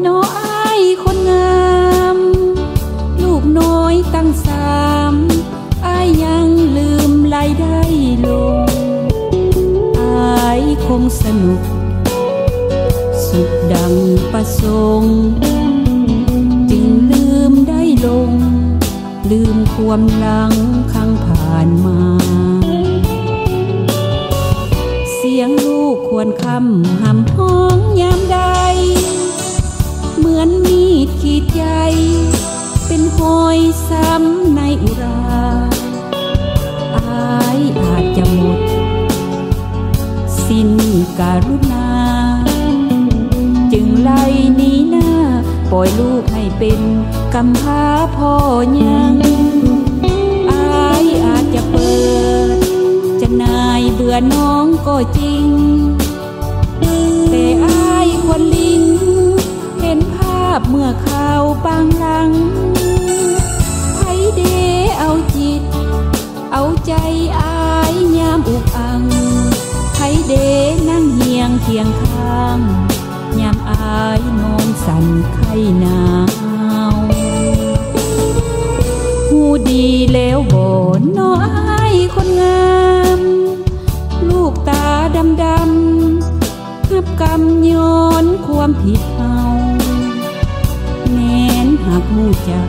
น้ออ้ายคนงามลูกน้อยตั้ง3อ้ายยังลืมรายได้ลงอ้ายคงสนุกสุขดังประสงค์จึงลืมได้ลงลืมความหลังข้างผ่านมาเสียงลูกควรคำห่ำห้องยามใดเหมือนมีดขีดใจเป็นหอยซ้ำในอุราอายอาจจะหมดสิ้นกรุณาจึงไล่หนีหน้าปล่อยลูกให้เป็นกำพร้าพ่อยังอายอาจจะเปิดจะนายเบื่อน้องก็จริงแต่อายควรลิ้นเห็นภาพเมื่อข่าวบางหลังไผเดเอาจิตเอาใจอายยามอุกอังไผเดนั่งเฮียงเคียงข้างยามอายนอนสั่นไข้หนาวหูดีแล้วบ่น้ออ้ายคนงามลูกตาดำนับกรรมย้อนความผิดเฮาแม้นหากหูจัก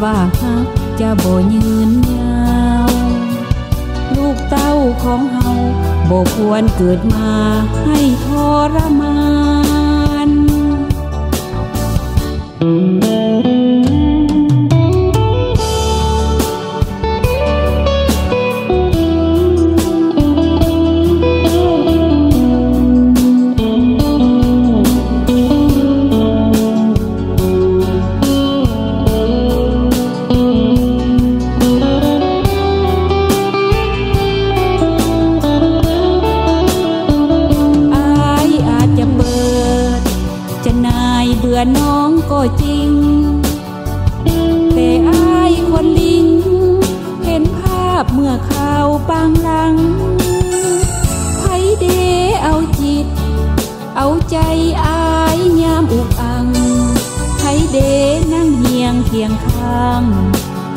ว่าฮักจะบ่ยืนยาวลูกเต้าของเฮาบ่ควรเกิดมาให้ทรมานเบื่อน้องก็จริงแต่อายควรลิ้นเห็นภาพเมื่อข่าวบางหลังไผเดเอาจิตเอาใจอายยามอุกอังไผเดนั่งเฮียงเคียงข้าง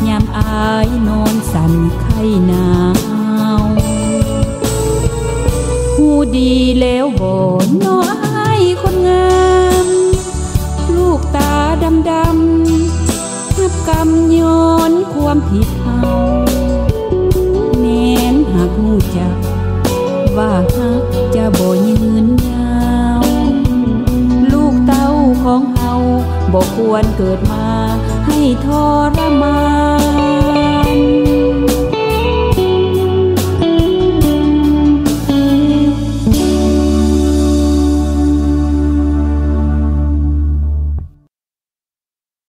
ยามอายนอนสั่นไข้หนาวหูดีแล้วบ่น้ออ้ายคนงามลูกตาดำนับกรรมย้อนความผิดเฮาแม้นหากหูจักว่าฮักจะบ่ยืนยาวลูกเต้าของเฮาบ่ควรเกิดมาให้ทรมาน